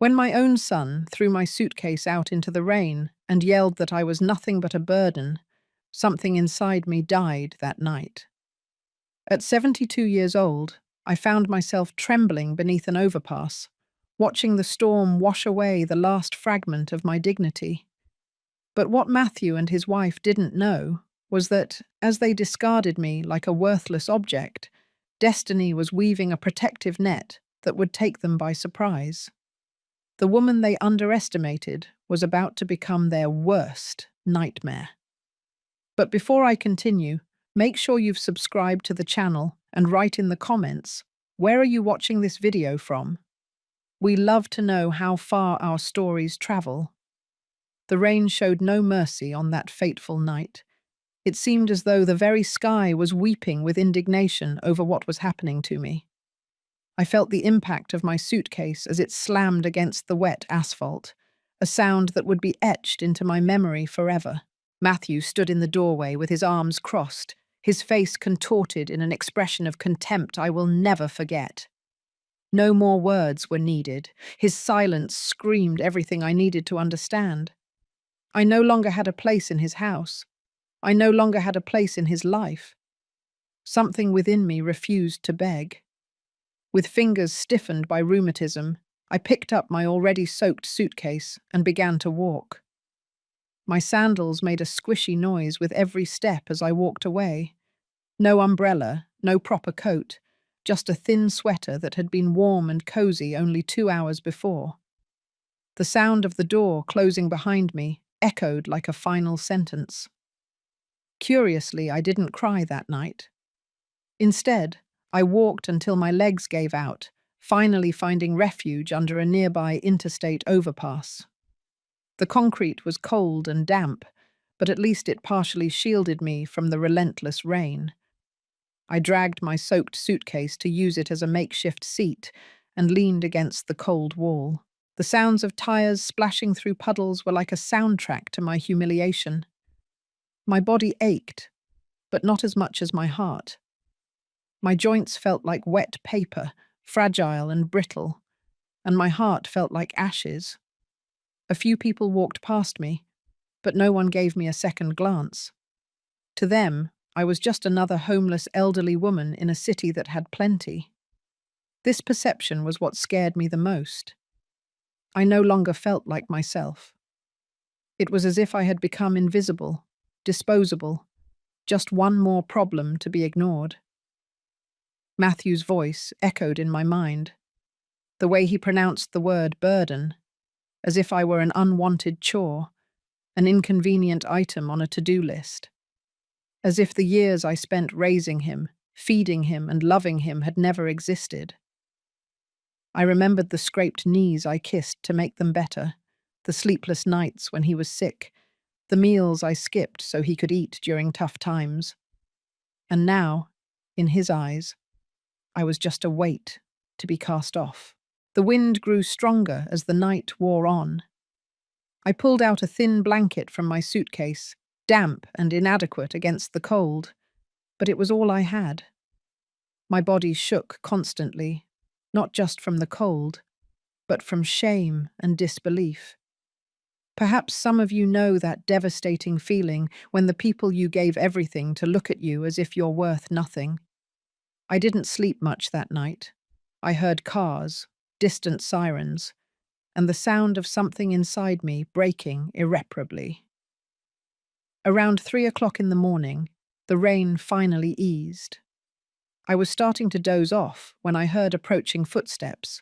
When my own son threw my suitcase out into the rain and yelled that I was nothing but a burden, something inside me died that night. At 72 years old, I found myself trembling beneath an overpass, watching the storm wash away the last fragment of my dignity. But what Matthew and his wife didn't know was that, as they discarded me like a worthless object, destiny was weaving a protective net that would take them by surprise. The woman they underestimated was about to become their worst nightmare. But before I continue, make sure you've subscribed to the channel and write in the comments, where are you watching this video from? We love to know how far our stories travel. The rain showed no mercy on that fateful night. It seemed as though the very sky was weeping with indignation over what was happening to me. I felt the impact of my suitcase as it slammed against the wet asphalt, a sound that would be etched into my memory forever. Matthew stood in the doorway with his arms crossed, his face contorted in an expression of contempt I will never forget. No more words were needed. His silence screamed everything I needed to understand. I no longer had a place in his house. I no longer had a place in his life. Something within me refused to beg. With fingers stiffened by rheumatism, I picked up my already soaked suitcase and began to walk. My sandals made a squishy noise with every step as I walked away. No umbrella, no proper coat, just a thin sweater that had been warm and cozy only 2 hours before. The sound of the door closing behind me echoed like a final sentence. Curiously, I didn't cry that night. Instead, I walked until my legs gave out, finally finding refuge under a nearby interstate overpass. The concrete was cold and damp, but at least it partially shielded me from the relentless rain. I dragged my soaked suitcase to use it as a makeshift seat and leaned against the cold wall. The sounds of tires splashing through puddles were like a soundtrack to my humiliation. My body ached, but not as much as my heart. My joints felt like wet paper, fragile and brittle, and my heart felt like ashes. A few people walked past me, but no one gave me a second glance. To them, I was just another homeless elderly woman in a city that had plenty. This perception was what scared me the most. I no longer felt like myself. It was as if I had become invisible, disposable, just one more problem to be ignored. Matthew's voice echoed in my mind, the way he pronounced the word burden, as if I were an unwanted chore, an inconvenient item on a to-do list. As if the years I spent raising him, feeding him, and loving him had never existed. I remembered the scraped knees I kissed to make them better, the sleepless nights when he was sick, the meals I skipped so he could eat during tough times. And now, in his eyes, I was just a weight to be cast off. The wind grew stronger as the night wore on. I pulled out a thin blanket from my suitcase, damp and inadequate against the cold, but it was all I had. My body shook constantly, not just from the cold, but from shame and disbelief. Perhaps some of you know that devastating feeling when the people you gave everything to look at you as if you're worth nothing. I didn't sleep much that night. I heard cars, distant sirens, and the sound of something inside me breaking irreparably. Around 3 o'clock in the morning, the rain finally eased. I was starting to doze off when I heard approaching footsteps.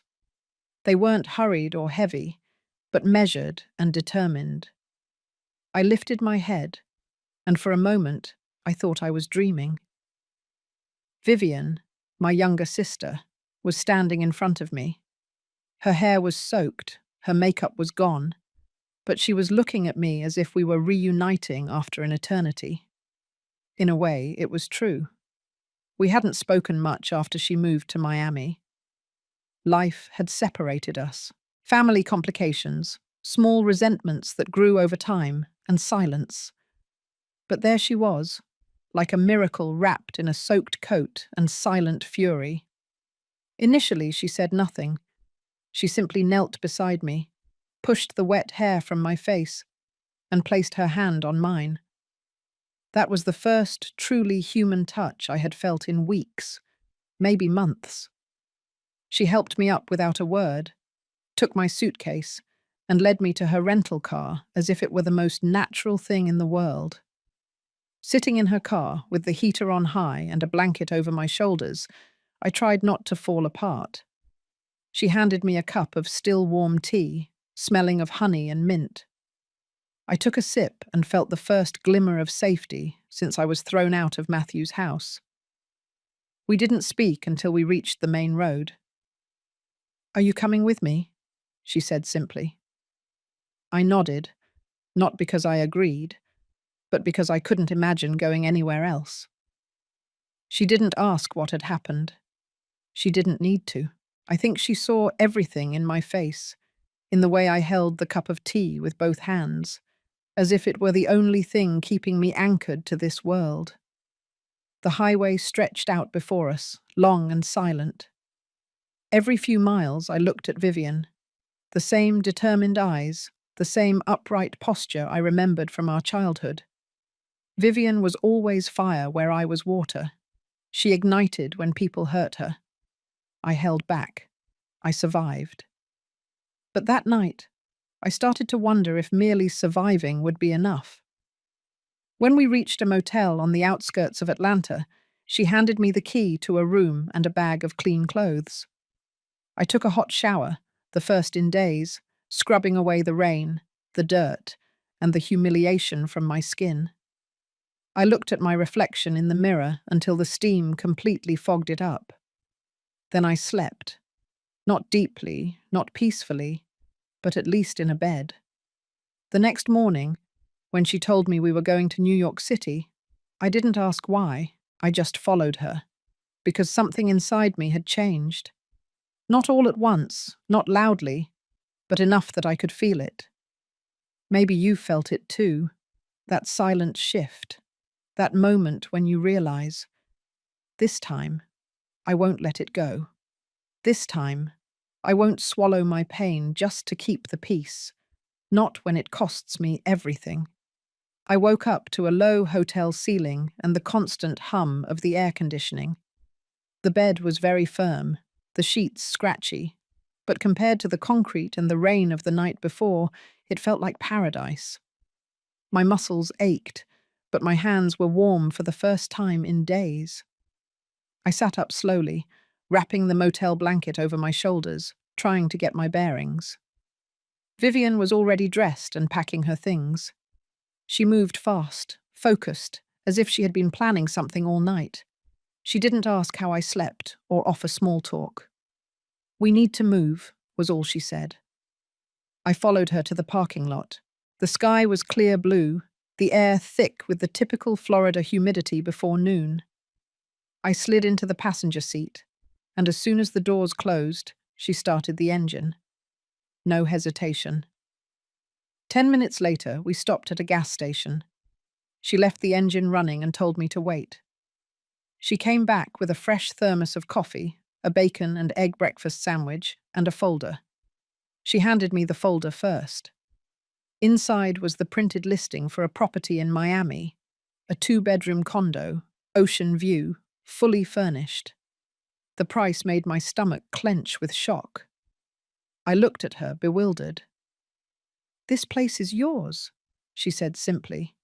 They weren't hurried or heavy, but measured and determined. I lifted my head, and for a moment I thought I was dreaming. Vivian, my younger sister, was standing in front of me. Her hair was soaked, her makeup was gone, but she was looking at me as if we were reuniting after an eternity. In a way, it was true. We hadn't spoken much after she moved to Miami. Life had separated us. Family complications, small resentments that grew over time, and silence. But there she was, like a miracle wrapped in a soaked coat and silent fury. Initially, she said nothing, She simply knelt beside me, pushed the wet hair from my face, and placed her hand on mine. That was the first truly human touch I had felt in weeks, maybe months. She helped me up without a word, took my suitcase, and led me to her rental car as if it were the most natural thing in the world. Sitting in her car, with the heater on high and a blanket over my shoulders, I tried not to fall apart. She handed me a cup of still warm tea, smelling of honey and mint. I took a sip and felt the first glimmer of safety since I was thrown out of Matthew's house. We didn't speak until we reached the main road. "Are you coming with me?" she said simply. I nodded, not because I agreed, but because I couldn't imagine going anywhere else. She didn't ask what had happened. She didn't need to. I think she saw everything in my face, in the way I held the cup of tea with both hands, as if it were the only thing keeping me anchored to this world. The highway stretched out before us, long and silent. Every few miles I looked at Vivian, the same determined eyes, the same upright posture I remembered from our childhood. Vivian was always fire where I was water. She ignited when people hurt her. I held back. I survived. But that night, I started to wonder if merely surviving would be enough. When we reached a motel on the outskirts of Atlanta, she handed me the key to a room and a bag of clean clothes. I took a hot shower, the first in days, scrubbing away the rain, the dirt, and the humiliation from my skin. I looked at my reflection in the mirror until the steam completely fogged it up. Then I slept. Not deeply, not peacefully, but at least in a bed. The next morning, when she told me we were going to New York City, I didn't ask why, I just followed her, because something inside me had changed. Not all at once, not loudly, but enough that I could feel it. Maybe you felt it too, that silent shift, that moment when you realize, this time, I won't let it go. This time, I won't swallow my pain just to keep the peace, not when it costs me everything. I woke up to a low hotel ceiling and the constant hum of the air conditioning. The bed was very firm, the sheets scratchy, but compared to the concrete and the rain of the night before, it felt like paradise. My muscles ached, but my hands were warm for the first time in days. I sat up slowly, wrapping the motel blanket over my shoulders, trying to get my bearings. Vivian was already dressed and packing her things. She moved fast, focused, as if she had been planning something all night. She didn't ask how I slept or offer small talk. "We need to move," was all she said. I followed her to the parking lot. The sky was clear blue, the air thick with the typical Florida humidity before noon. I slid into the passenger seat, and as soon as the doors closed, she started the engine. No hesitation. 10 minutes later, we stopped at a gas station. She left the engine running and told me to wait. She came back with a fresh thermos of coffee, a bacon and egg breakfast sandwich, and a folder. She handed me the folder first. Inside was the printed listing for a property in Miami, a 2-bedroom condo, ocean view, fully furnished. The price made my stomach clench with shock. I looked at her, bewildered. "This place is yours," she said simply.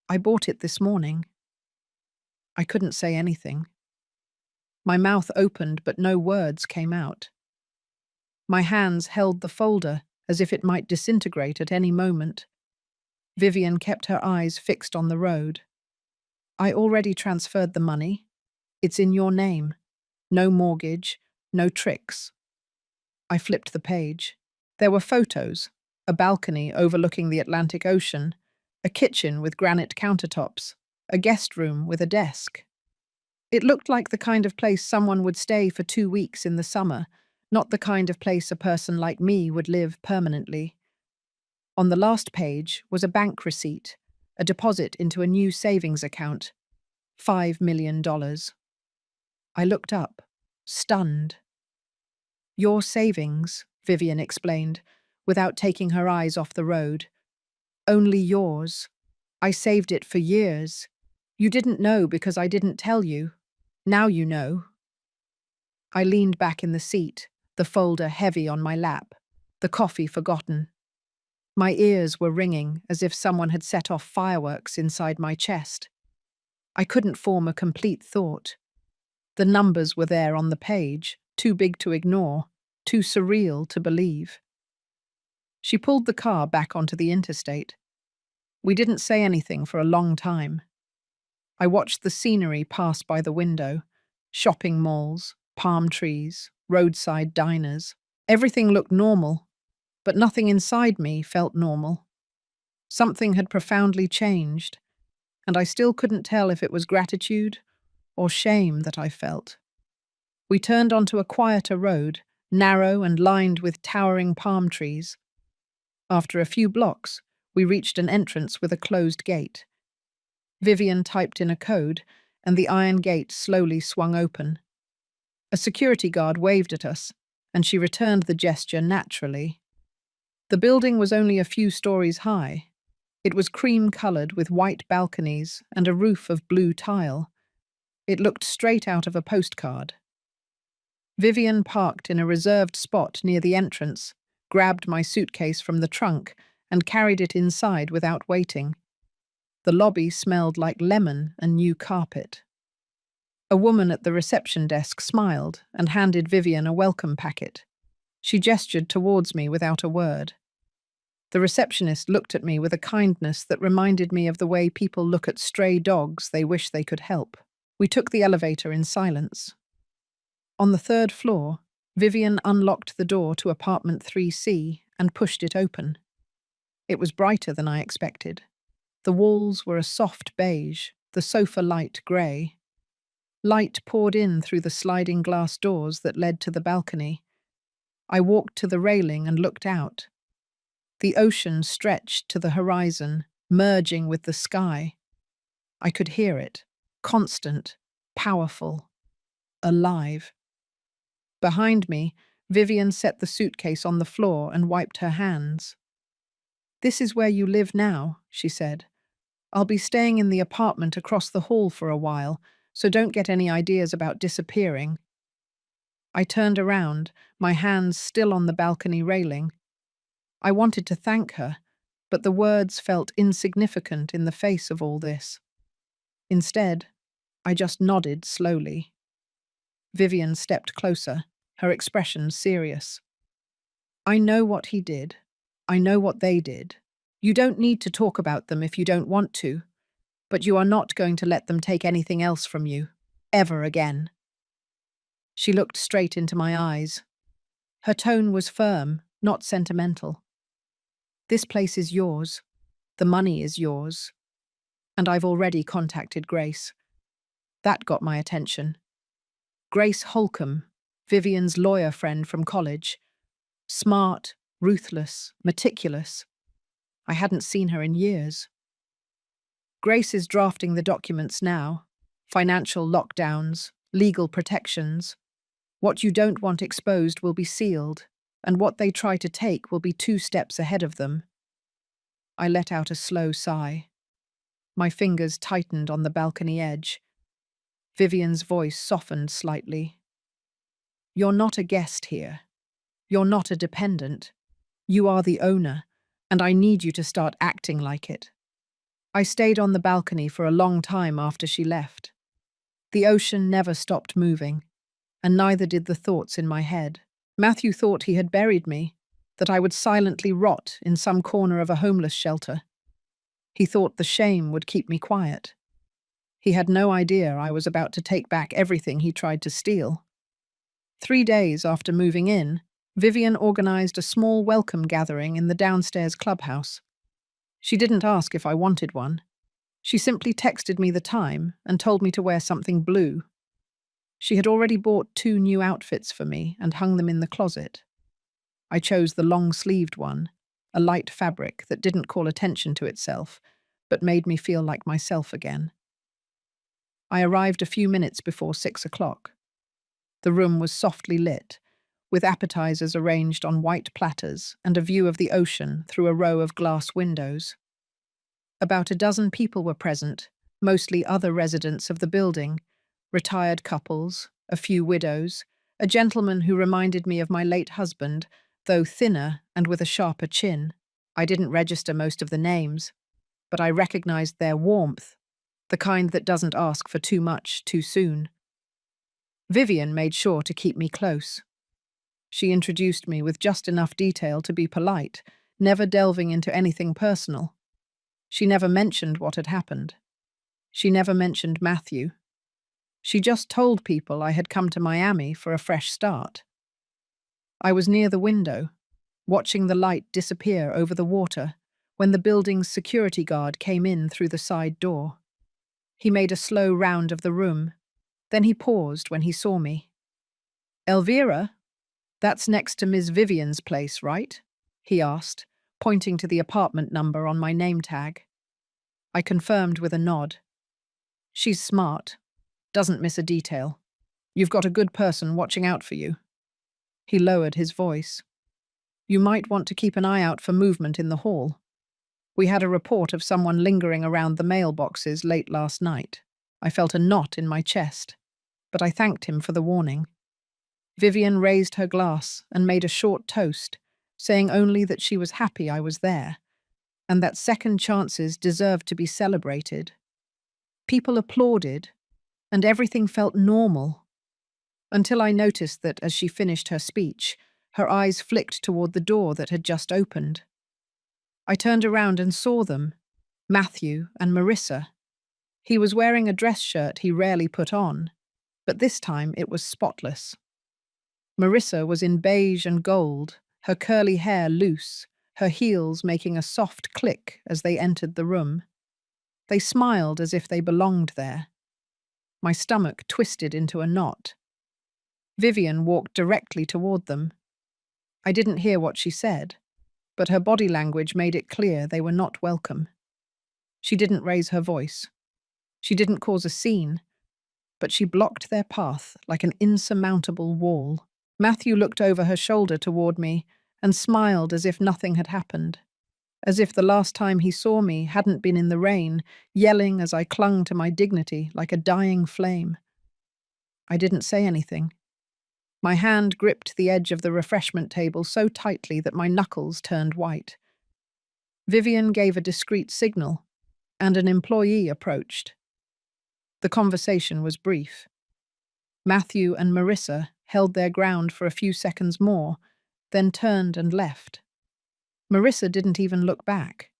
"I bought it this morning." I couldn't say anything. My mouth opened, but no words came out. My hands held the folder as if it might disintegrate at any moment. Vivian kept her eyes fixed on the road. "I already transferred the money. It's in your name. No mortgage, no tricks." I flipped the page. There were photos, a balcony overlooking the Atlantic Ocean, a kitchen with granite countertops, a guest room with a desk. It looked like the kind of place someone would stay for 2 weeks in the summer, not the kind of place a person like me would live permanently. On the last page was a bank receipt, a deposit into a new savings account, $5 million. I looked up, stunned. Your savings, Vivian explained, without taking her eyes off the road. Only yours. I saved it for years. You didn't know because I didn't tell you. Now you know. I leaned back in the seat, the folder heavy on my lap, the coffee forgotten. My ears were ringing as if someone had set off fireworks inside my chest. I couldn't form a complete thought. The numbers were there on the page, too big to ignore, too surreal to believe. She pulled the car back onto the interstate. We didn't say anything for a long time. I watched the scenery pass by the window, shopping malls, palm trees, roadside diners. Everything looked normal, but nothing inside me felt normal. Something had profoundly changed, and I still couldn't tell if it was gratitude or shame that I felt. We turned onto a quieter road, narrow and lined with towering palm trees. After a few blocks, we reached an entrance with a closed gate. Vivian typed in a code, and the iron gate slowly swung open. A security guard waved at us, and she returned the gesture naturally. The building was only a few stories high. It was cream-colored with white balconies and a roof of blue tile. It looked straight out of a postcard. Vivian parked in a reserved spot near the entrance, grabbed my suitcase from the trunk, and carried it inside without waiting. The lobby smelled like lemon and new carpet. A woman at the reception desk smiled and handed Vivian a welcome packet. She gestured towards me without a word. The receptionist looked at me with a kindness that reminded me of the way people look at stray dogs they wish they could help. We took the elevator in silence. On the third floor, Vivian unlocked the door to apartment 3C and pushed it open. It was brighter than I expected. The walls were a soft beige, the sofa light grey. Light poured in through the sliding glass doors that led to the balcony. I walked to the railing and looked out. The ocean stretched to the horizon, merging with the sky. I could hear it, constant, powerful, alive. Behind me, Vivian set the suitcase on the floor and wiped her hands. "This is where you live now," she said. "I'll be staying in the apartment across the hall for a while, so don't get any ideas about disappearing." I turned around, my hands still on the balcony railing. I wanted to thank her, but the words felt insignificant in the face of all this. Instead, I just nodded slowly. Vivian stepped closer, her expression serious. "I know what he did. I know what they did. You don't need to talk about them if you don't want to, but you are not going to let them take anything else from you, ever again." She looked straight into my eyes. Her tone was firm, not sentimental. "This place is yours. The money is yours. And I've already contacted Grace." That got my attention. Grace Holcomb, Vivian's lawyer friend from college. Smart, ruthless, meticulous. I hadn't seen her in years. "Grace is drafting the documents now. Financial lockdowns, legal protections. What you don't want exposed will be sealed, and what they try to take will be 2 steps ahead of them." I let out a slow sigh. My fingers tightened on the balcony edge. Vivian's voice softened slightly. "You're not a guest here. You're not a dependent. You are the owner, and I need you to start acting like it." I stayed on the balcony for a long time after she left. The ocean never stopped moving, and neither did the thoughts in my head. Matthew thought he had buried me, that I would silently rot in some corner of a homeless shelter. He thought the shame would keep me quiet. He had no idea I was about to take back everything he tried to steal. 3 days after moving in, Vivian organized a small welcome gathering in the downstairs clubhouse. She didn't ask if I wanted one. She simply texted me the time and told me to wear something blue. She had already bought 2 new outfits for me and hung them in the closet. I chose the long-sleeved one, a light fabric that didn't call attention to itself, but made me feel like myself again. I arrived a few minutes before 6 o'clock. The room was softly lit, with appetizers arranged on white platters and a view of the ocean through a row of glass windows. About a dozen people were present, mostly other residents of the building, retired couples, a few widows, a gentleman who reminded me of my late husband, though thinner and with a sharper chin. I didn't register most of the names, but I recognized their warmth, the kind that doesn't ask for too much too soon. Vivian made sure to keep me close. She introduced me with just enough detail to be polite, never delving into anything personal. She never mentioned what had happened. She never mentioned Matthew. She just told people I had come to Miami for a fresh start. I was near the window, watching the light disappear over the water, when the building's security guard came in through the side door. He made a slow round of the room. Then he paused when he saw me. "Elvira, that's next to Ms. Vivian's place, right?" he asked, pointing to the apartment number on my name tag. I confirmed with a nod. "She's smart. Doesn't miss a detail. You've got a good person watching out for you." He lowered his voice. "You might want to keep an eye out for movement in the hall. We had a report of someone lingering around the mailboxes late last night." I felt a knot in my chest, but I thanked him for the warning. Vivian raised her glass and made a short toast, saying only that she was happy I was there, and that second chances deserved to be celebrated. People applauded, and everything felt normal, until I noticed that as she finished her speech, her eyes flicked toward the door that had just opened. I turned around and saw them, Matthew and Marissa. He was wearing a dress shirt he rarely put on, but this time it was spotless. Marissa was in beige and gold, her curly hair loose, her heels making a soft click as they entered the room. They smiled as if they belonged there. My stomach twisted into a knot. Vivian walked directly toward them. I didn't hear what she said, but her body language made it clear they were not welcome. She didn't raise her voice. She didn't cause a scene, but she blocked their path like an insurmountable wall. Matthew looked over her shoulder toward me and smiled as if nothing had happened, as if the last time he saw me hadn't been in the rain, yelling as I clung to my dignity like a dying flame. I didn't say anything. My hand gripped the edge of the refreshment table so tightly that my knuckles turned white. Vivian gave a discreet signal, and an employee approached. The conversation was brief. Matthew and Marissa held their ground for a few seconds more, then turned and left. Marissa didn't even look back.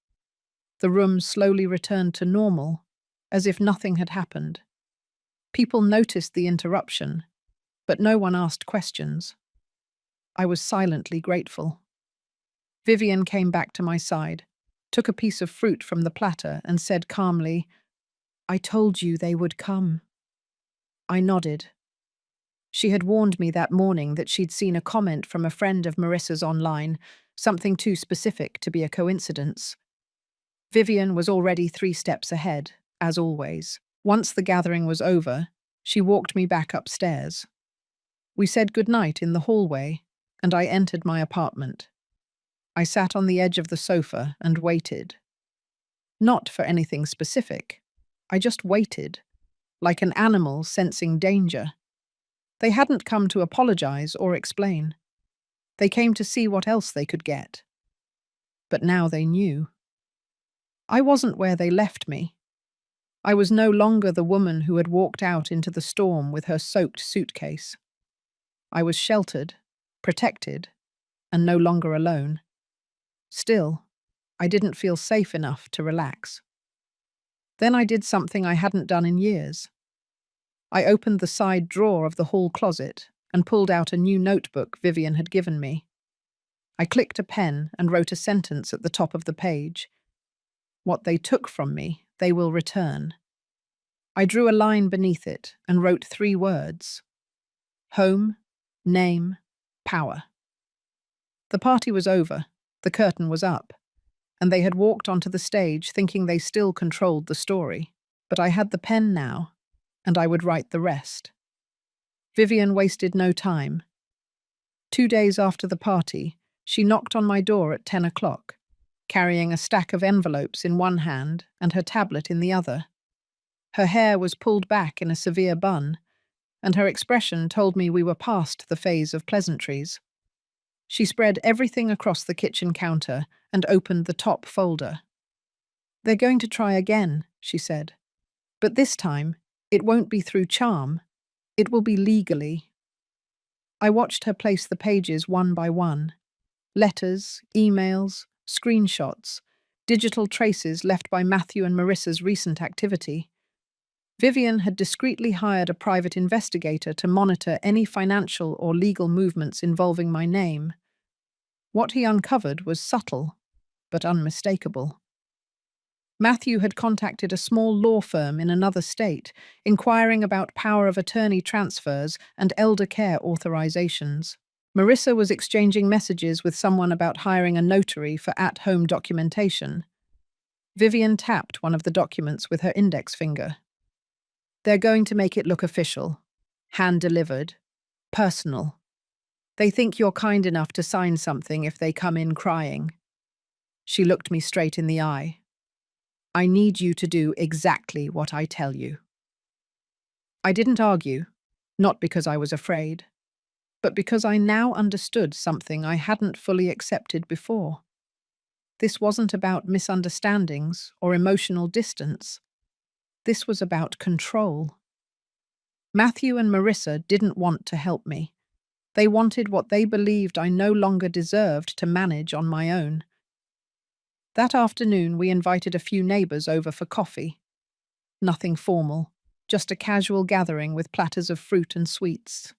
The room slowly returned to normal, as if nothing had happened. People noticed the interruption, but no one asked questions. I was silently grateful. Vivian came back to my side, took a piece of fruit from the platter, and said calmly, "I told you they would come." I nodded. She had warned me that morning that she'd seen a comment from a friend of Marissa's online, something too specific to be a coincidence. Vivian was already 3 steps ahead, as always. Once the gathering was over, she walked me back upstairs. We said goodnight in the hallway, and I entered my apartment. I sat on the edge of the sofa and waited. Not for anything specific. I just waited, like an animal sensing danger. They hadn't come to apologize or explain. They came to see what else they could get. But now they knew. I wasn't where they left me. I was no longer the woman who had walked out into the storm with her soaked suitcase. I was sheltered, protected, and no longer alone. Still, I didn't feel safe enough to relax. Then I did something I hadn't done in years. I opened the side drawer of the hall closet and pulled out a new notebook Vivian had given me. I clicked a pen and wrote a sentence at the top of the page. "What they took from me, they will return." I drew a line beneath it and wrote 3 words: home, name, power. The party was over, the curtain was up, and they had walked onto the stage thinking they still controlled the story. But I had the pen now, and I would write the rest. Vivian wasted no time. 2 days after the party, she knocked on my door at 10 o'clock, carrying a stack of envelopes in one hand and her tablet in the other. Her hair was pulled back in a severe bun, and her expression told me we were past the phase of pleasantries. She spread everything across the kitchen counter and opened the top folder. "They're going to try again," she said. "But this time, it won't be through charm. It will be legally." I watched her place the pages one by one. Letters, emails, screenshots, digital traces left by Matthew and Marissa's recent activity. Vivian had discreetly hired a private investigator to monitor any financial or legal movements involving my name. What he uncovered was subtle, but unmistakable. Matthew had contacted a small law firm in another state, inquiring about power of attorney transfers and elder care authorizations. Marissa was exchanging messages with someone about hiring a notary for at-home documentation. Vivian tapped one of the documents with her index finger. "They're going to make it look official, hand-delivered, personal. They think you're kind enough to sign something if they come in crying." She looked me straight in the eye. "I need you to do exactly what I tell you." I didn't argue, not because I was afraid, but because I now understood something I hadn't fully accepted before. This wasn't about misunderstandings or emotional distance. This was about control. Matthew and Marissa didn't want to help me. They wanted what they believed I no longer deserved to manage on my own. That afternoon, we invited a few neighbors over for coffee. Nothing formal, just a casual gathering with platters of fruit and sweets.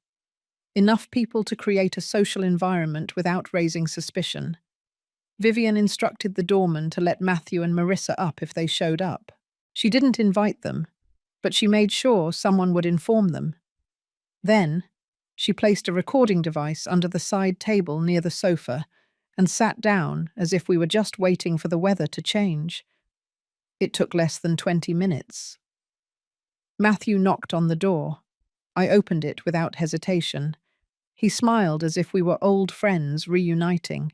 Enough people to create a social environment without raising suspicion. Vivian instructed the doorman to let Matthew and Marissa up if they showed up. She didn't invite them, but she made sure someone would inform them. Then, she placed a recording device under the side table near the sofa and sat down as if we were just waiting for the weather to change. It took less than 20 minutes. Matthew knocked on the door. I opened it without hesitation. He smiled as if we were old friends reuniting.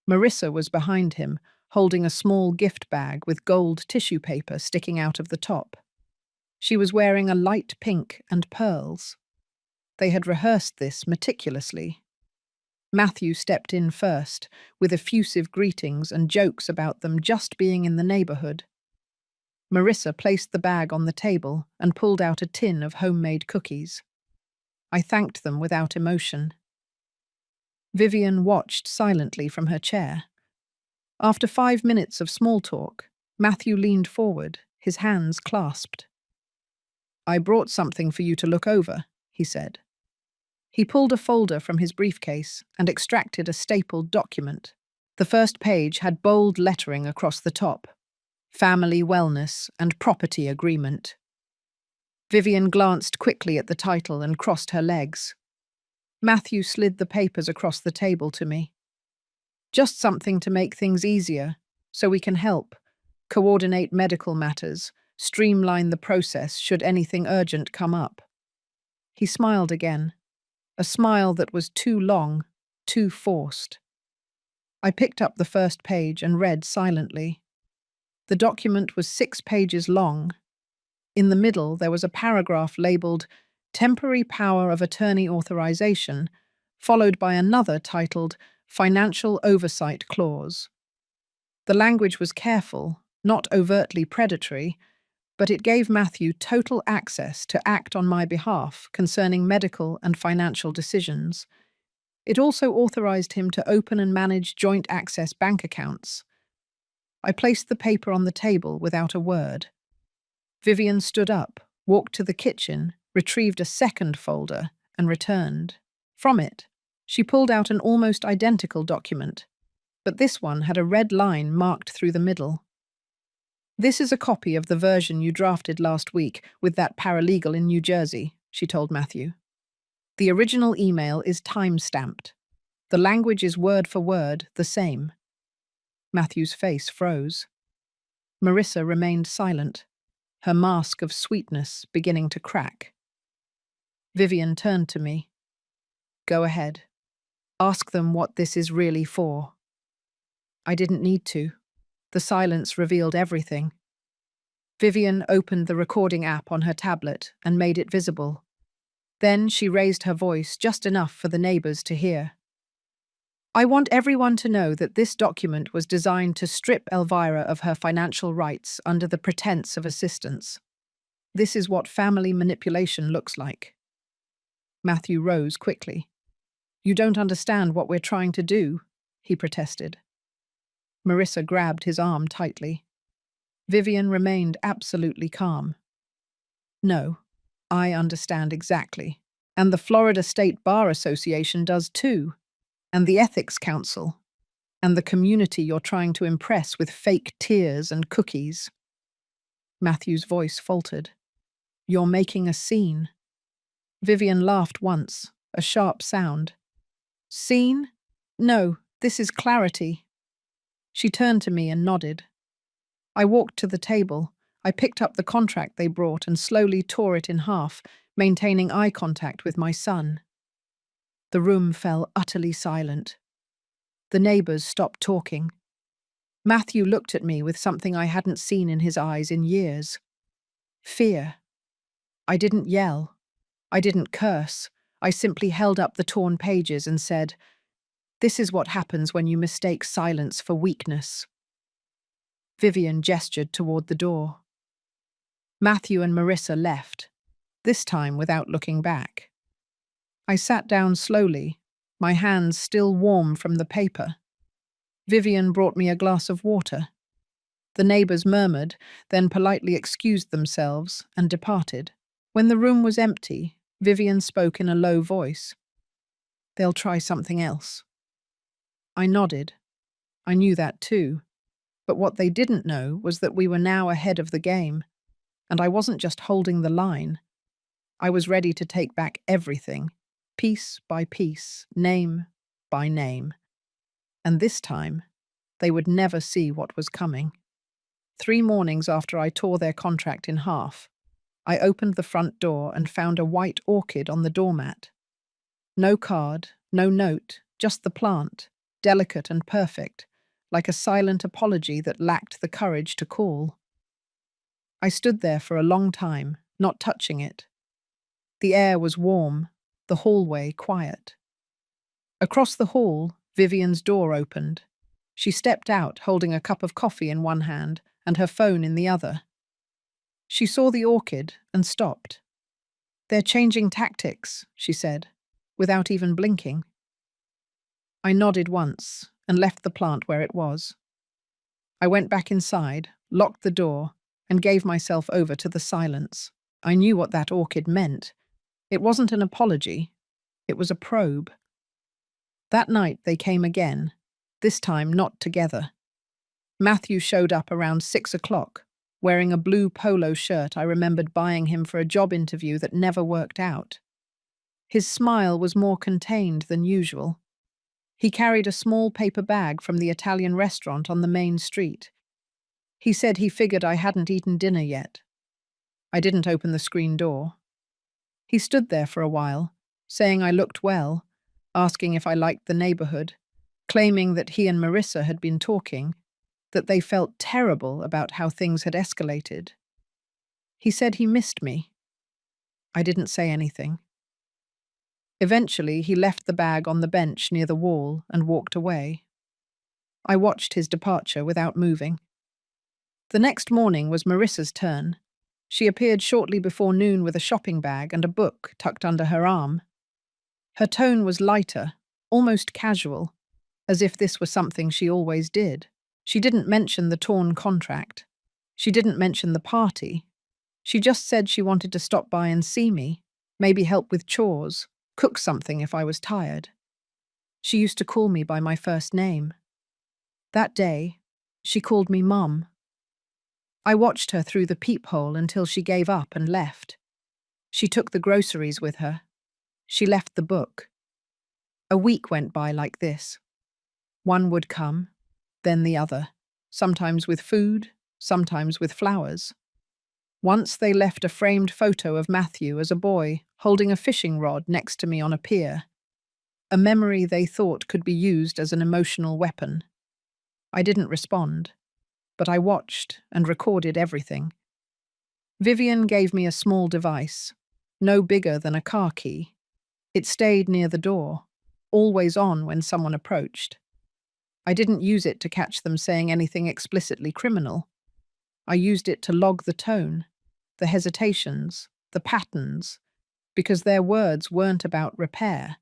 Marissa was behind him, holding a small gift bag with gold tissue paper sticking out of the top. She was wearing a light pink and pearls. They had rehearsed this meticulously. Matthew stepped in first, with effusive greetings and jokes about them just being in the neighborhood. Marissa placed the bag on the table and pulled out a tin of homemade cookies. I thanked them without emotion. Vivian watched silently from her chair. After 5 minutes of small talk, Matthew leaned forward, his hands clasped. "I brought something for you to look over," he said. He pulled a folder from his briefcase and extracted a stapled document. The first page had bold lettering across the top: Family Wellness and Property Agreement. Vivian glanced quickly at the title and crossed her legs. Matthew slid the papers across the table to me. "Just something to make things easier, so we can help, coordinate medical matters, streamline the process should anything urgent come up." He smiled again, a smile that was too long, too forced. I picked up the first page and read silently. The document was 6 pages long. In the middle, there was a paragraph labeled Temporary Power of Attorney Authorization, followed by another titled Financial Oversight Clause. The language was careful, not overtly predatory, but it gave Matthew total access to act on my behalf concerning medical and financial decisions. It also authorized him to open and manage joint access bank accounts. I placed the paper on the table without a word. Vivian stood up, walked to the kitchen, retrieved a second folder, and returned. From it, she pulled out an almost identical document, but this one had a red line marked through the middle. "This is a copy of the version you drafted last week with that paralegal in New Jersey," she told Matthew. "The original email is time-stamped. The language is word for word the same." Matthew's face froze. Marissa remained silent, her mask of sweetness beginning to crack. Vivian turned to me. "Go ahead," Ask them what this is really for. I didn't need to. The silence revealed everything. Vivian opened the recording app on her tablet and made it visible. Then she raised her voice just enough for the neighbors to hear. I want everyone to know that this document was designed to strip Elvira of her financial rights under the pretense of assistance. This is what family manipulation looks like. Matthew rose quickly. You don't understand what we're trying to do, he protested. Marissa grabbed his arm tightly. Vivian remained absolutely calm. No, I understand exactly. And the Florida State Bar Association does too. And the Ethics Council. And the community you're trying to impress with fake tears and cookies. Matthew's voice faltered. You're making a scene. Vivian laughed once, a sharp sound. Scene? No, this is clarity. She turned to me and nodded. I walked to the table. I picked up the contract they brought and slowly tore it in half, maintaining eye contact with my son. The room fell utterly silent. The neighbors stopped talking. Matthew looked at me with something I hadn't seen in his eyes in years. Fear. I didn't yell. I didn't curse. I simply held up the torn pages and said, "This is what happens when you mistake silence for weakness." Vivian gestured toward the door. Matthew and Marissa left, this time without looking back. I sat down slowly, my hands still warm from the paper. Vivian brought me a glass of water. The neighbors murmured, then politely excused themselves and departed. When the room was empty, Vivian spoke in a low voice. They'll try something else. I nodded. I knew that too. But what they didn't know was that we were now ahead of the game, and I wasn't just holding the line. I was ready to take back everything, piece by piece, name by name. And this time, they would never see what was coming. 3 mornings after I tore their contract in half, I opened the front door and found a white orchid on the doormat. No card, no note, just the plant, delicate and perfect, like a silent apology that lacked the courage to call. I stood there for a long time, not touching it. The air was warm, the hallway quiet. Across the hall, Vivian's door opened. She stepped out, holding a cup of coffee in one hand and her phone in the other. She saw the orchid and stopped. "They're changing tactics," she said, without even blinking. I nodded once and left the plant where it was. I went back inside, locked the door, and gave myself over to the silence. I knew what that orchid meant. It wasn't an apology. It was a probe. That night they came again, this time not together. Matthew showed up around 6 o'clock, wearing a blue polo shirt I remembered buying him for a job interview that never worked out. His smile was more contained than usual. He carried a small paper bag from the Italian restaurant on the main street. He said he figured I hadn't eaten dinner yet. I didn't open the screen door. He stood there for a while, saying I looked well, asking if I liked the neighborhood, claiming that he and Marissa had been talking, that they felt terrible about how things had escalated. He said he missed me. I didn't say anything. Eventually, he left the bag on the bench near the wall and walked away. I watched his departure without moving. The next morning was Marissa's turn. She appeared shortly before noon with a shopping bag and a book tucked under her arm. Her tone was lighter, almost casual, as if this was something she always did. She didn't mention the torn contract. She didn't mention the party. She just said she wanted to stop by and see me, maybe help with chores, cook something if I was tired. She used to call me by my first name. That day, she called me Mum. I watched her through the peephole until she gave up and left. She took the groceries with her. She left the book. A week went by like this. One would come, then the other, sometimes with food, sometimes with flowers. Once they left a framed photo of Matthew as a boy, holding a fishing rod next to me on a pier. a memory they thought could be used as an emotional weapon. I didn't respond, but I watched and recorded everything. Vivian gave me a small device, no bigger than a car key. It stayed near the door, always on when someone approached. I didn't use it to catch them saying anything explicitly criminal. I used it to log the tone, the hesitations, the patterns, because their words weren't about repair.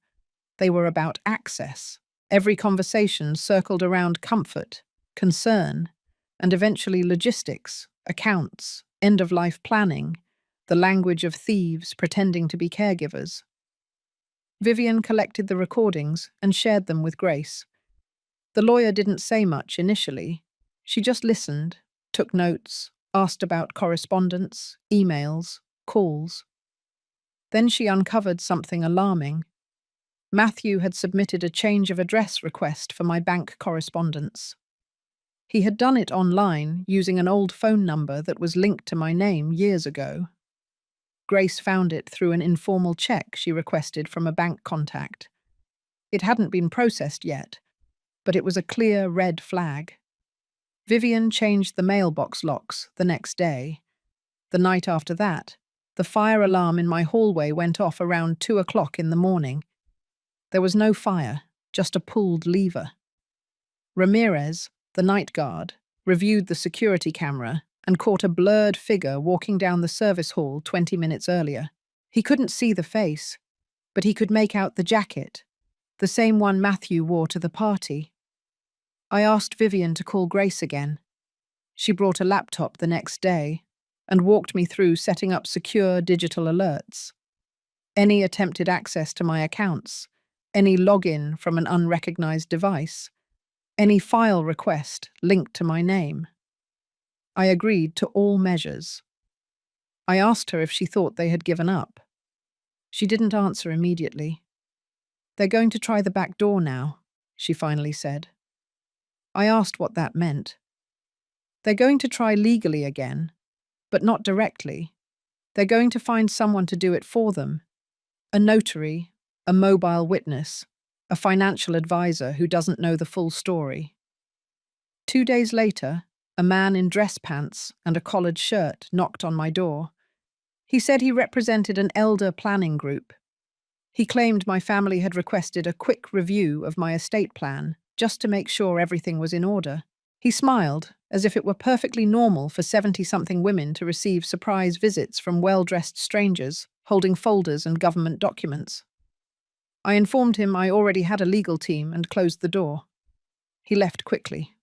They were about access. Every conversation circled around comfort, concern, and eventually logistics, accounts, end-of-life planning, the language of thieves pretending to be caregivers. Vivian collected the recordings and shared them with Grace. The lawyer didn't say much initially. She just listened, took notes, asked about correspondence, emails, calls. Then she uncovered something alarming. Matthew had submitted a change of address request for my bank correspondence. He had done it online using an old phone number that was linked to my name years ago. Grace found it through an informal check she requested from a bank contact. It hadn't been processed yet, but it was a clear red flag. Vivian changed the mailbox locks the next day. The night after that, the fire alarm in my hallway went off around 2 o'clock in the morning. There was no fire, just a pulled lever. Ramirez, the night guard, reviewed the security camera and caught a blurred figure walking down the service hall 20 minutes earlier. He couldn't see the face, but he could make out the jacket, the same one Matthew wore to the party. I asked Vivian to call Grace again. She brought a laptop the next day and walked me through setting up secure digital alerts. Any attempted access to my accounts, any login from an unrecognized device, any file request linked to my name. I agreed to all measures. I asked her if she thought they had given up. She didn't answer immediately. "They're going to try the back door now," she finally said. I asked what that meant. "They're going to try legally again, but not directly. They're going to find someone to do it for them. A notary, a mobile witness, a financial advisor who doesn't know the full story." 2 days later, a man in dress pants and a collared shirt knocked on my door. He said he represented an elder planning group. He claimed my family had requested a quick review of my estate plan, just to make sure everything was in order. He smiled, as if it were perfectly normal for 70-something women to receive surprise visits from well-dressed strangers, holding folders and government documents. I informed him I already had a legal team and closed the door. He left quickly.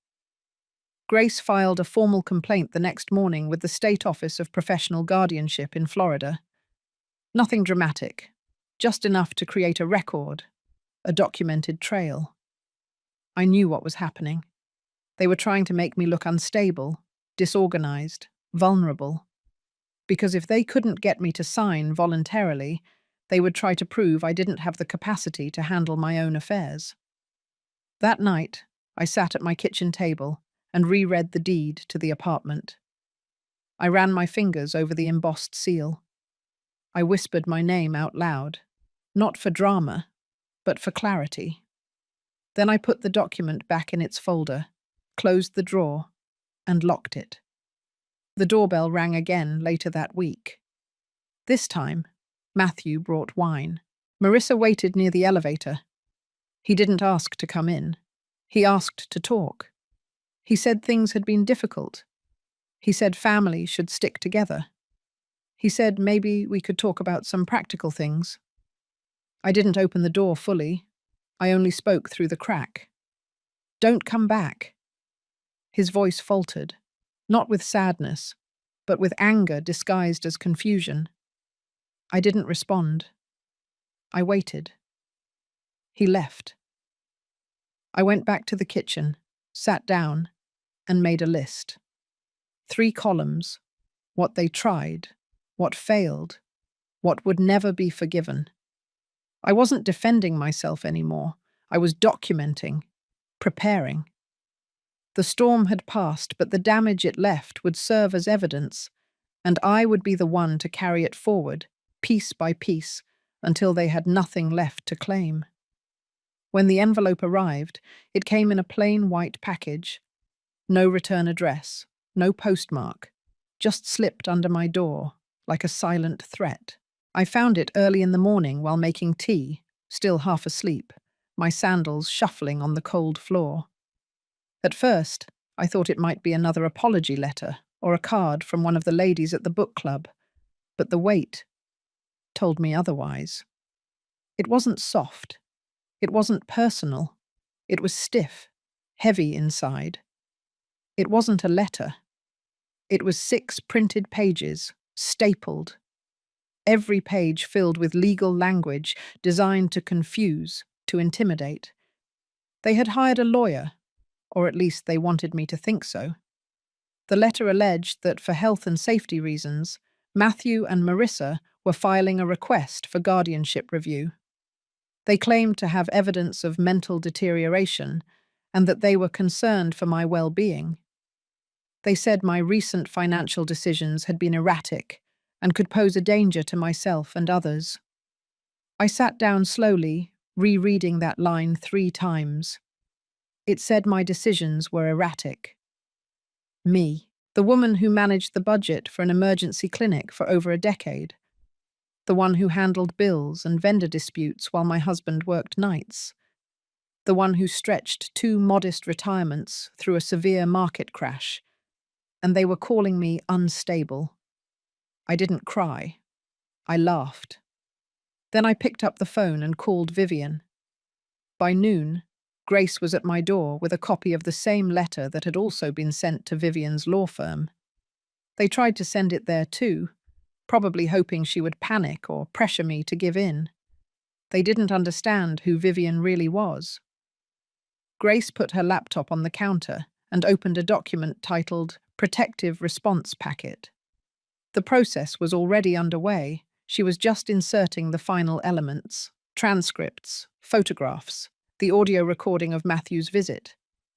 Grace filed a formal complaint the next morning with the State Office of Professional Guardianship in Florida. Nothing dramatic, just enough to create a record, a documented trail. I knew what was happening. They were trying to make me look unstable, disorganized, vulnerable. Because if they couldn't get me to sign voluntarily, they would try to prove I didn't have the capacity to handle my own affairs. That night, I sat at my kitchen table and reread the deed to the apartment. I ran my fingers over the embossed seal. I whispered my name out loud, not for drama, but for clarity. Then I put the document back in its folder, closed the drawer, and locked it. The doorbell rang again later that week. This time, Matthew brought wine. Marissa waited near the elevator. He didn't ask to come in. He asked to talk. He said things had been difficult. He said family should stick together. He said maybe we could talk about some practical things. I didn't open the door fully. I only spoke through the crack. "Don't come back." His voice faltered, not with sadness, but with anger disguised as confusion. I didn't respond. I waited. He left. I went back to the kitchen, sat down, and made a list. 3 columns: what they tried, what failed, what would never be forgiven. I wasn't defending myself anymore. I was documenting, preparing. The storm had passed, but the damage it left would serve as evidence, and I would be the one to carry it forward, piece by piece, until they had nothing left to claim. When the envelope arrived, it came in a plain white package. No return address, no postmark, just slipped under my door, like a silent threat. I found it early in the morning while making tea, still half asleep, my sandals shuffling on the cold floor. At first, I thought it might be another apology letter or a card from one of the ladies at the book club, but the weight told me otherwise. It wasn't soft. It wasn't personal. It was stiff, heavy inside. It wasn't a letter. It was 6 printed pages, stapled, every page filled with legal language designed to confuse, to intimidate. They had hired a lawyer, or at least they wanted me to think so. The letter alleged that for health and safety reasons, Matthew and Marissa were filing a request for guardianship review. They claimed to have evidence of mental deterioration and that they were concerned for my well-being. They said my recent financial decisions had been erratic and could pose a danger to myself and others. I sat down slowly, rereading that line 3 times. It said my decisions were erratic. Me, the woman who managed the budget for an emergency clinic for over a decade. The one who handled bills and vendor disputes while my husband worked nights. The one who stretched 2 modest retirements through a severe market crash. And they were calling me unstable. I didn't cry. I laughed. Then I picked up the phone and called Vivian. By noon, Grace was at my door with a copy of the same letter that had also been sent to Vivian's law firm. They tried to send it there too, probably hoping she would panic or pressure me to give in. They didn't understand who Vivian really was. Grace put her laptop on the counter and opened a document titled Protective Response Packet. The process was already underway. She was just inserting the final elements: transcripts, photographs, the audio recording of Matthew's visit,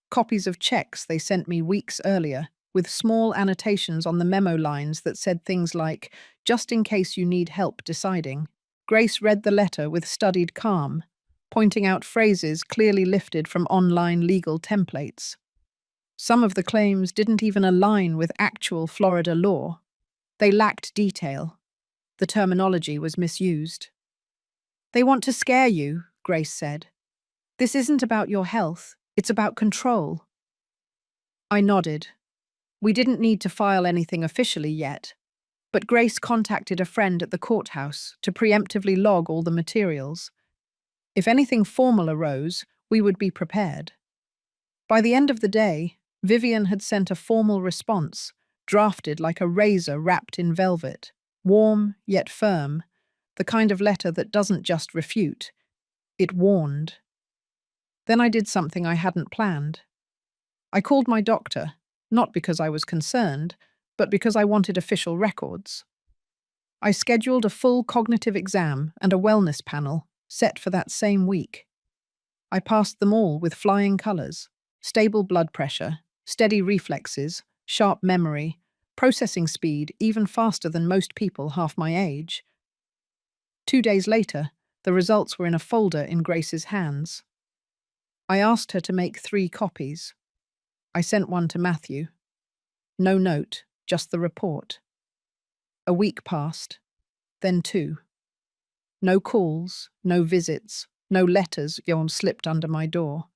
copies of checks they sent me weeks earlier, with small annotations on the memo lines that said things like, "Just in case you need help deciding." Grace read the letter with studied calm, pointing out phrases clearly lifted from online legal templates. Some of the claims didn't even align with actual Florida law. They lacked detail. The terminology was misused. "They want to scare you," Grace said. "This isn't about your health, it's about control." I nodded. We didn't need to file anything officially yet, but Grace contacted a friend at the courthouse to preemptively log all the materials. If anything formal arose, we would be prepared. By the end of the day, Vivian had sent a formal response, drafted like a razor wrapped in velvet, warm yet firm, the kind of letter that doesn't just refute, it warned. Then I did something I hadn't planned. I called my doctor, not because I was concerned, but because I wanted official records. I scheduled a full cognitive exam and a wellness panel, set for that same week. I passed them all with flying colours: stable blood pressure, steady reflexes, sharp memory, processing speed even faster than most people half my age. 2 days later, the results were in a folder in Grace's hands. I asked her to make 3 copies. I sent one to Matthew. No note, just the report. A week passed, then 2. No calls, no visits, no letters slipped under my door.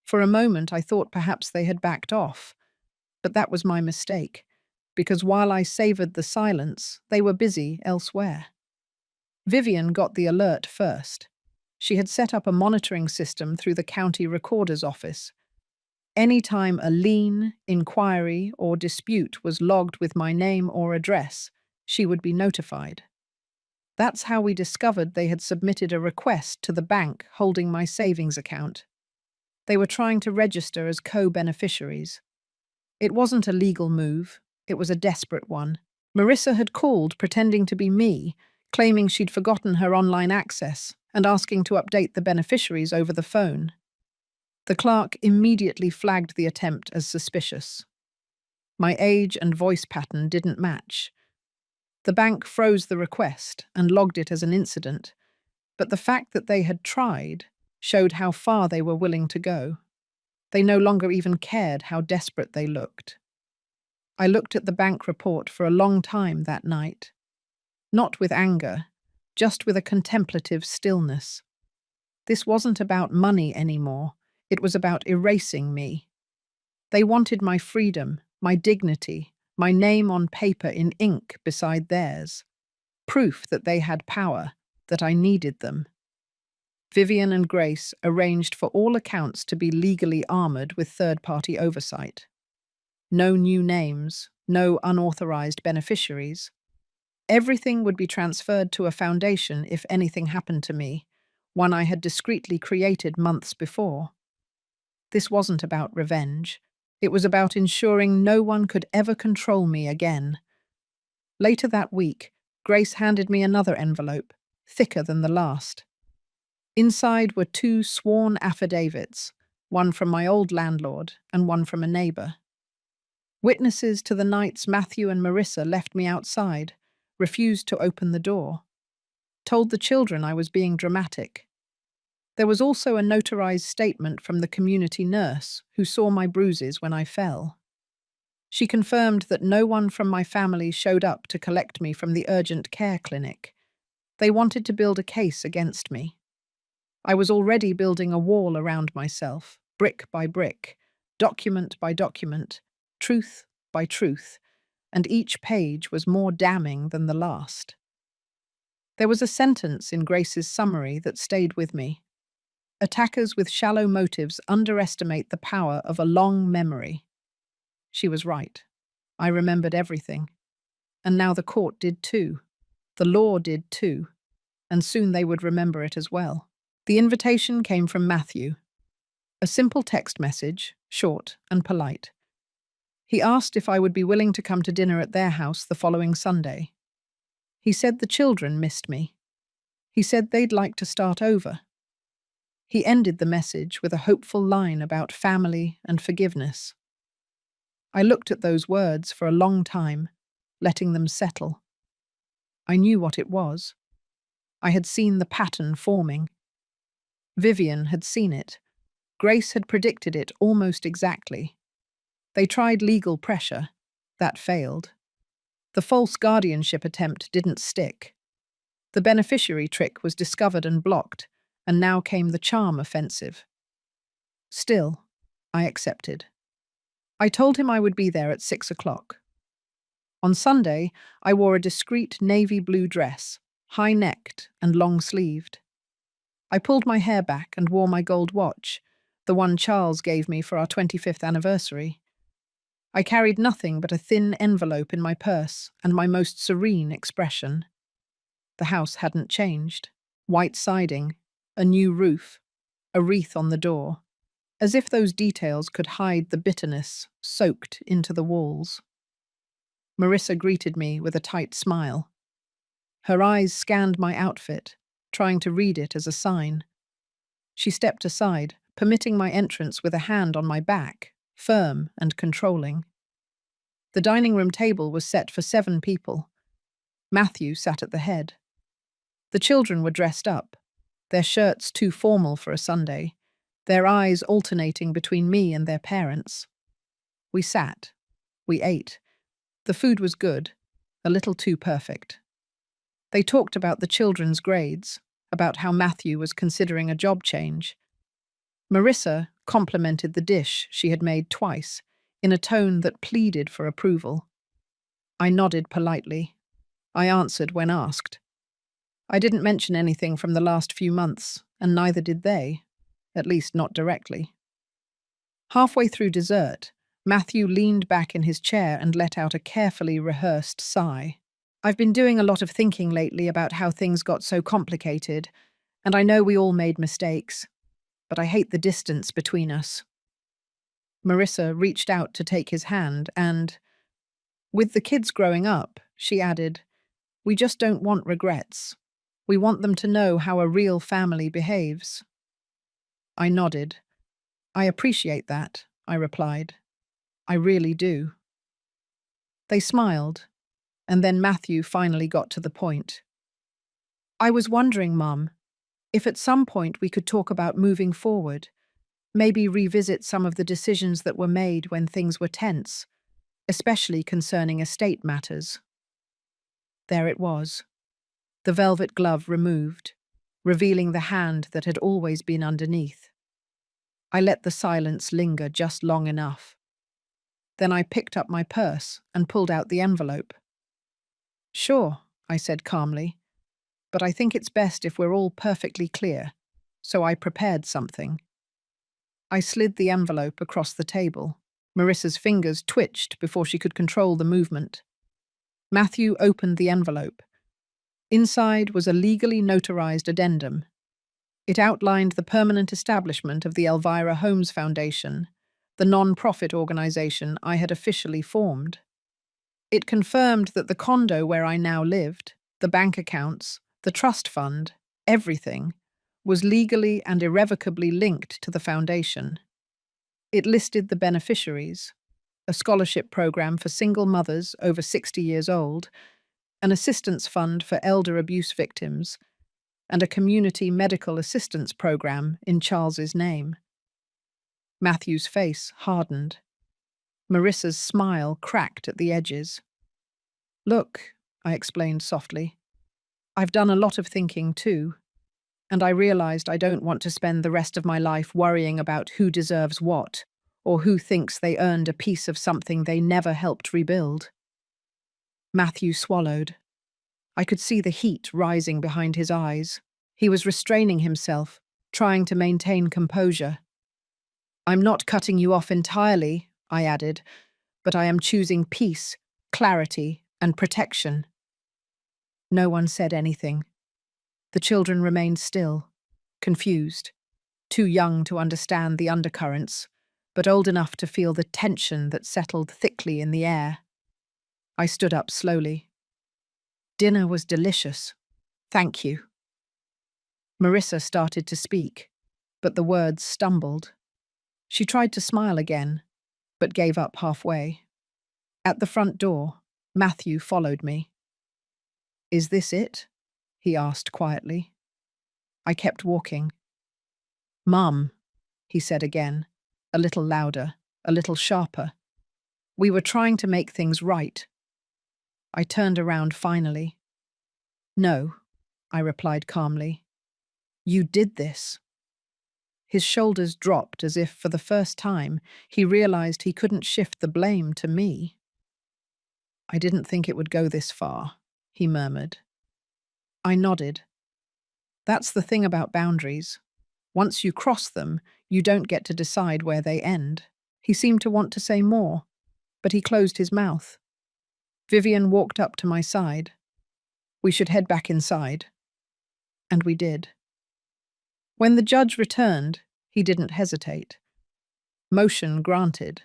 For a moment I thought perhaps they had backed off, but that was my mistake, because while I savoured the silence, they were busy elsewhere. Vivian got the alert first. She had set up a monitoring system through the county recorder's office. Any time a lien, inquiry, or dispute was logged with my name or address, she would be notified. That's how we discovered they had submitted a request to the bank holding my savings account. They were trying to register as co-beneficiaries. It wasn't a legal move, it was a desperate one. Marissa had called pretending to be me, claiming she'd forgotten her online access and asking to update the beneficiaries over the phone. The clerk immediately flagged the attempt as suspicious. My age and voice pattern didn't match. The bank froze the request and logged it as an incident, but the fact that they had tried showed how far they were willing to go. They no longer even cared how desperate they looked. I looked at the bank report for a long time that night, not with anger, just with a contemplative stillness. This wasn't about money anymore. It was about erasing me. They wanted my freedom, my dignity, my name on paper in ink beside theirs. Proof that they had power, that I needed them. Vivian and Grace arranged for all accounts to be legally armored with third-party oversight. No new names, no unauthorized beneficiaries. Everything would be transferred to a foundation if anything happened to me, one I had discreetly created months before. This wasn't about revenge. It was about ensuring no one could ever control me again. Later that week, Grace handed me another envelope, thicker than the last. Inside were 2 sworn affidavits, one from my old landlord and one from a neighbor. Witnesses to the nights Matthew and Marissa left me outside, refused to open the door, told the children I was being dramatic. There was also a notarized statement from the community nurse who saw my bruises when I fell. She confirmed that no one from my family showed up to collect me from the urgent care clinic. They wanted to build a case against me. I was already building a wall around myself, brick by brick, document by document, truth by truth, and each page was more damning than the last. There was a sentence in Grace's summary that stayed with me. Attackers with shallow motives underestimate the power of a long memory. She was right. I remembered everything. And now the court did too. The law did too. And soon they would remember it as well. The invitation came from Matthew. A simple text message, short and polite. He asked if I would be willing to come to dinner at their house the following Sunday. He said the children missed me. He said they'd like to start over. He ended the message with a hopeful line about family and forgiveness. I looked at those words for a long time, letting them settle. I knew what it was. I had seen the pattern forming. Vivian had seen it. Grace had predicted it almost exactly. They tried legal pressure. That failed. The false guardianship attempt didn't stick. The beneficiary trick was discovered and blocked, and now came the charm offensive. Still, I accepted. I told him I would be there at 6 o'clock. On Sunday, I wore a discreet navy blue dress, high-necked and long-sleeved. I pulled my hair back and wore my gold watch, the one Charles gave me for our 25th anniversary. I carried nothing but a thin envelope in my purse and my most serene expression. The house hadn't changed. White siding, a new roof, a wreath on the door, as if those details could hide the bitterness soaked into the walls. Marissa greeted me with a tight smile. Her eyes scanned my outfit, trying to read it as a sign. She stepped aside, permitting my entrance with a hand on my back, firm and controlling. The dining room table was set for 7 people. Matthew sat at the head. The children were dressed up, their shirts too formal for a Sunday, their eyes alternating between me and their parents. We sat. We ate. The food was good, a little too perfect. They talked about the children's grades, about how Matthew was considering a job change. Marissa complimented the dish she had made twice, in a tone that pleaded for approval. I nodded politely. I answered when asked. I didn't mention anything from the last few months, and neither did they, at least not directly. Halfway through dessert, Matthew leaned back in his chair and let out a carefully rehearsed sigh. I've been doing a lot of thinking lately about how things got so complicated, and I know we all made mistakes, but I hate the distance between us. Marissa reached out to take his hand and, with the kids growing up, she added, we just don't want regrets. We want them to know how a real family behaves. I nodded. I appreciate that, I replied. I really do. They smiled, and then Matthew finally got to the point. I was wondering, Mum, If at some point we could talk about moving forward, maybe revisit some of the decisions that were made when things were tense, especially concerning estate matters. There it was, the velvet glove removed, revealing the hand that had always been underneath. I let the silence linger just long enough. Then I picked up my purse and pulled out the envelope. "Sure," I said calmly, "but I think it's best if we're all perfectly clear, so I prepared something." I slid the envelope across the table. Marissa's fingers twitched before she could control the movement. Matthew opened the envelope. Inside was a legally notarized addendum. It outlined the permanent establishment of the Elvira Holmes Foundation, the non-profit organization I had officially formed. It confirmed that the condo where I now lived, the bank accounts, the trust fund, everything, was legally and irrevocably linked to the foundation. It listed the beneficiaries: a scholarship program for single mothers over 60 years old, an assistance fund for elder abuse victims, and a community medical assistance program in Charles's name. Matthew's face hardened. Marissa's smile cracked at the edges. "Look," I explained softly, "I've done a lot of thinking too, and I realized I don't want to spend the rest of my life worrying about who deserves what, or who thinks they earned a piece of something they never helped rebuild." Matthew swallowed. I could see the heat rising behind his eyes. He was restraining himself, trying to maintain composure. "I'm not cutting you off entirely," I added, "but I am choosing peace, clarity, and protection." No one said anything. The children remained still, confused, too young to understand the undercurrents, but old enough to feel the tension that settled thickly in the air. I stood up slowly. "Dinner was delicious. Thank you." Marissa started to speak, but the words stumbled. She tried to smile again, but gave up halfway. At the front door, Matthew followed me. "Is this it?" he asked quietly. I kept walking. "Mum," he said again, a little louder, a little sharper. "We were trying to make things right." I turned around finally. "No," I replied calmly. "You did this." His shoulders dropped as if, for the first time, he realized he couldn't shift the blame to me. "I didn't think it would go this far," he murmured. I nodded. That's the thing about boundaries. Once you cross them, you don't get to decide where they end. He seemed to want to say more, but he closed his mouth. Vivian walked up to my side. "We should head back inside." And we did. When the judge returned, he didn't hesitate. Motion granted.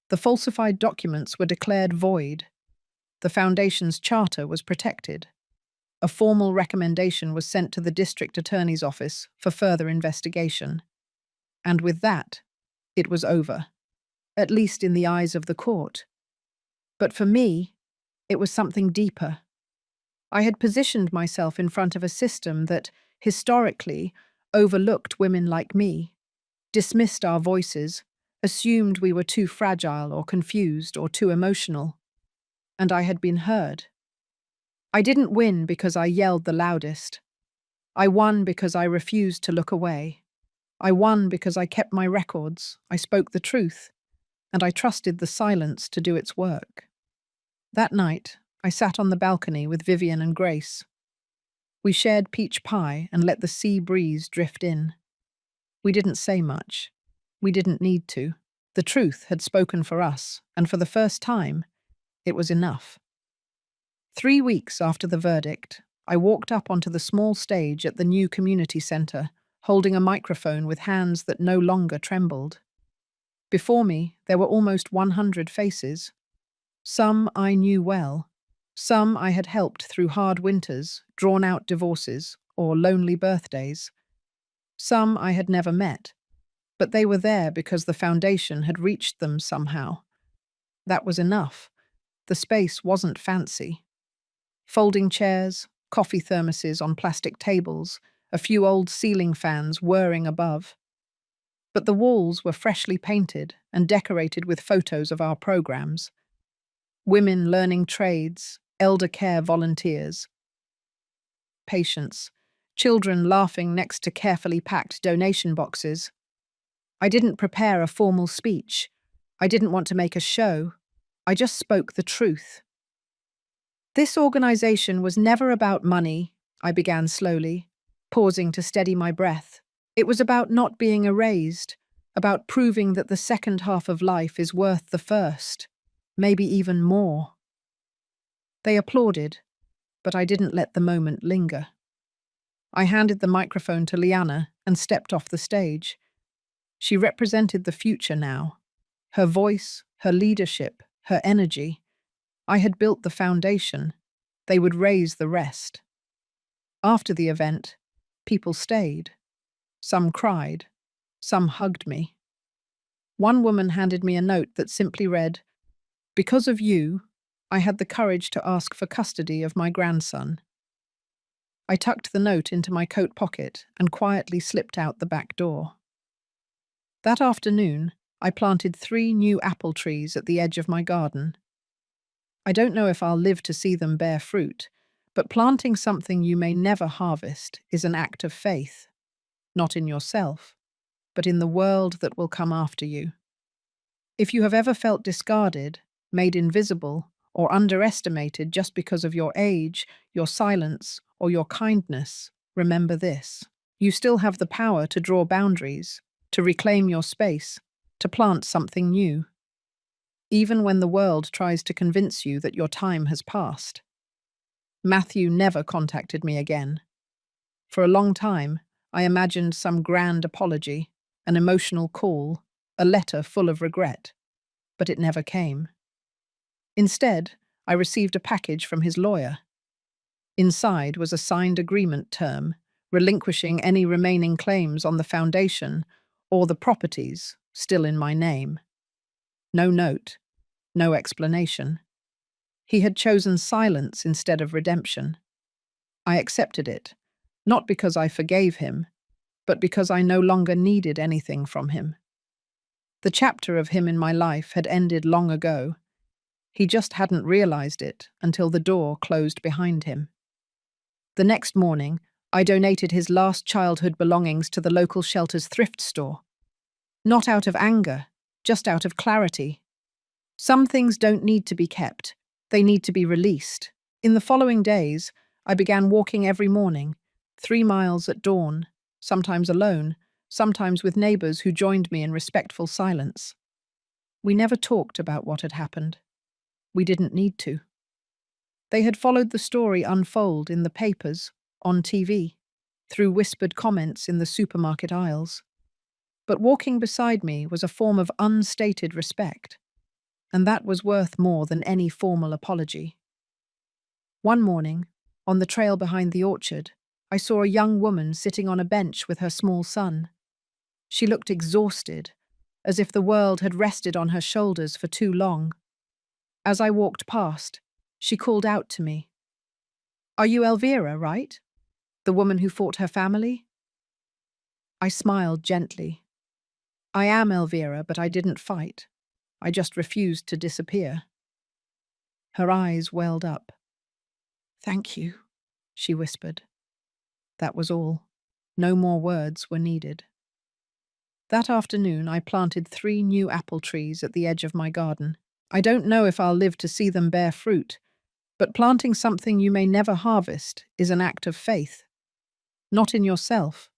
The falsified documents were declared void. The Foundation's charter was protected. A formal recommendation was sent to the district attorney's office for further investigation. And with that, it was over, at least in the eyes of the court. But for me, it was something deeper. I had positioned myself in front of a system that, historically, overlooked women like me, dismissed our voices, assumed we were too fragile or confused or too emotional. And I had been heard. I didn't win because I yelled the loudest. I won because I refused to look away. I won because I kept my records, I spoke the truth, and I trusted the silence to do its work. That night, I sat on the balcony with Vivian and Grace. We shared peach pie and let the sea breeze drift in. We didn't say much. We didn't need to. The truth had spoken for us, and for the first time, it was enough. 3 weeks after the verdict, I walked up onto the small stage at the new community centre, holding a microphone with hands that no longer trembled. Before me, there were almost 100 faces. Some I knew well. Some I had helped through hard winters, drawn-out divorces, or lonely birthdays. Some I had never met, but they were there because the foundation had reached them somehow. That was enough. The space wasn't fancy. Folding chairs, coffee thermoses on plastic tables, a few old ceiling fans whirring above. But the walls were freshly painted and decorated with photos of our programs. Women learning trades, elder care volunteers, patients, children laughing next to carefully packed donation boxes. I didn't prepare a formal speech. I didn't want to make a show. I just spoke the truth. This organization was never about money, I began slowly, pausing to steady my breath. It was about not being erased, about proving that the second half of life is worth the first, maybe even more. They applauded, but I didn't let the moment linger. I handed the microphone to Liana and stepped off the stage. She represented the future now. Her voice, her leadership, her energy. I had built the foundation. They would raise the rest. After the event, people stayed. Some cried. Some hugged me. One woman handed me a note that simply read, "Because of you, I had the courage to ask for custody of my grandson." I tucked the note into my coat pocket and quietly slipped out the back door. That afternoon, I planted 3 new apple trees at the edge of my garden. I don't know if I'll live to see them bear fruit, but planting something you may never harvest is an act of faith, not in yourself, but in the world that will come after you. If you have ever felt discarded, made invisible, or underestimated just because of your age, your silence, or your kindness, remember this. You still have the power to draw boundaries, to reclaim your space, to plant something new. Even when the world tries to convince you that your time has passed. Matthew never contacted me again. For a long time, I imagined some grand apology, an emotional call, a letter full of regret, but it never came. Instead, I received a package from his lawyer. Inside was a signed agreement term, relinquishing any remaining claims on the foundation or the properties still in my name. No note, no explanation. He had chosen silence instead of redemption. I accepted it, not because I forgave him, but because I no longer needed anything from him. The chapter of him in my life had ended long ago. He just hadn't realized it until the door closed behind him. The next morning, I donated his last childhood belongings to the local shelter's thrift store. Not out of anger, just out of clarity. Some things don't need to be kept. They need to be released. In the following days, I began walking every morning, 3 miles at dawn, sometimes alone, sometimes with neighbors who joined me in respectful silence. We never talked about what had happened. We didn't need to. They had followed the story unfold in the papers, on TV, through whispered comments in the supermarket aisles. But walking beside me was a form of unstated respect, and that was worth more than any formal apology. One morning, on the trail behind the orchard, I saw a young woman sitting on a bench with her small son. She looked exhausted, as if the world had rested on her shoulders for too long. As I walked past, she called out to me. "Are you Elvira, right? The woman who fought her family?" I smiled gently. "I am Elvira, but I didn't fight. I just refused to disappear." Her eyes welled up. "Thank you," she whispered. That was all. No more words were needed. That afternoon, I planted 3 new apple trees at the edge of my garden. I don't know if I'll live to see them bear fruit, but planting something you may never harvest is an act of faith. Not in yourself,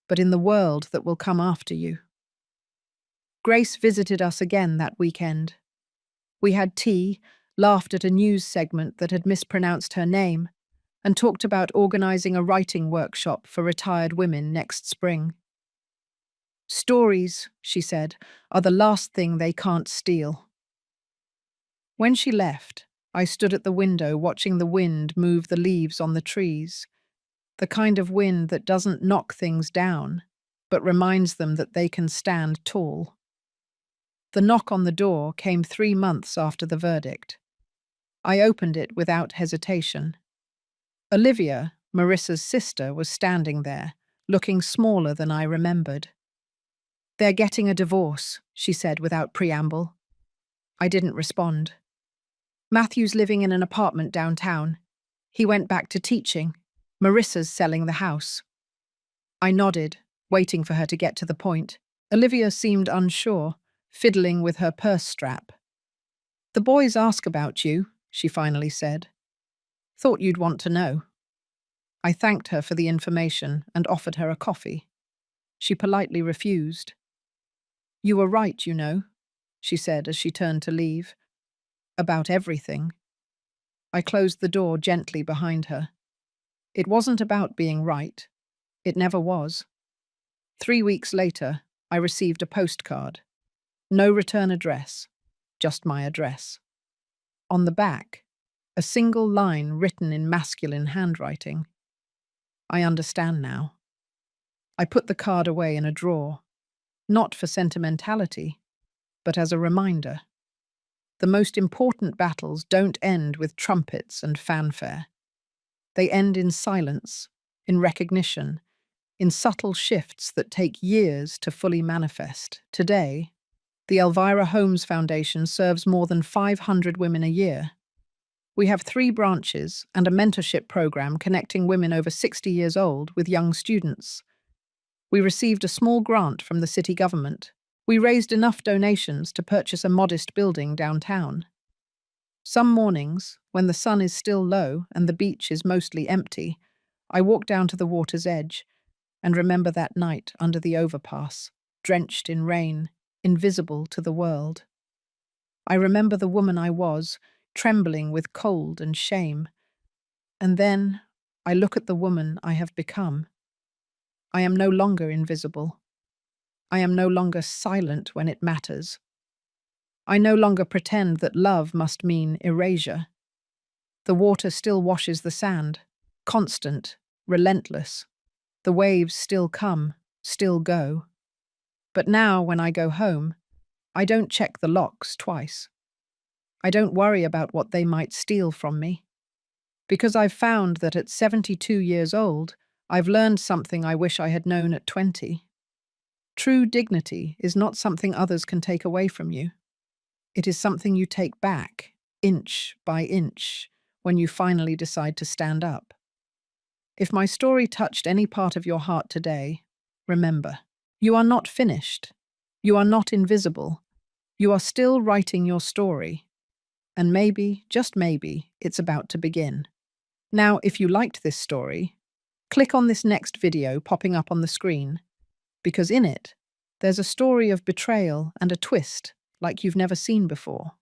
but in the world that will come after you. Grace visited us again that weekend. We had tea, laughed at a news segment that had mispronounced her name, and talked about organizing a writing workshop for retired women next spring. "Stories," she said, "are the last thing they can't steal." When she left, I stood at the window watching the wind move the leaves on the trees, the kind of wind that doesn't knock things down, but reminds them that they can stand tall. The knock on the door came 3 months after the verdict. I opened it without hesitation. Olivia, Marissa's sister, was standing there, looking smaller than I remembered. "They're getting a divorce," she said without preamble. I didn't respond. "Matthew's living in an apartment downtown. He went back to teaching. Marissa's selling the house." I nodded, waiting for her to get to the point. Olivia seemed unsure, fiddling with her purse strap. "The boys ask about you," she finally said. "Thought you'd want to know." I thanked her for the information and offered her a coffee. She politely refused. "You were right, you know," she said as she turned to leave. "About everything." I closed the door gently behind her. It wasn't about being right. It never was. 3 weeks later, I received a postcard. No return address, just my address. On the back, a single line written in masculine handwriting. I understand now. I put the card away in a drawer, not for sentimentality, but as a reminder. The most important battles don't end with trumpets and fanfare. They end in silence, in recognition, in subtle shifts that take years to fully manifest. Today, the Elvira Holmes Foundation serves more than 500 women a year. We have 3 branches and a mentorship program connecting women over 60 years old with young students. We received a small grant from the city government. We raised enough donations to purchase a modest building downtown. Some mornings, when the sun is still low and the beach is mostly empty, I walk down to the water's edge and remember that night under the overpass, drenched in rain, invisible to the world. I remember the woman I was, trembling with cold and shame. And then I look at the woman I have become. I am no longer invisible. I am no longer silent when it matters. I no longer pretend that love must mean erasure. The water still washes the sand, constant, relentless. The waves still come, still go. But now, when I go home, I don't check the locks twice. I don't worry about what they might steal from me. Because I've found that at 72 years old, I've learned something I wish I had known at 20. True dignity is not something others can take away from you. It is something you take back, inch by inch, when you finally decide to stand up. If my story touched any part of your heart today, remember, you are not finished. You are not invisible. You are still writing your story. And maybe, just maybe, it's about to begin. Now, if you liked this story, click on this next video popping up on the screen, because in it, there's a story of betrayal and a twist like you've never seen before.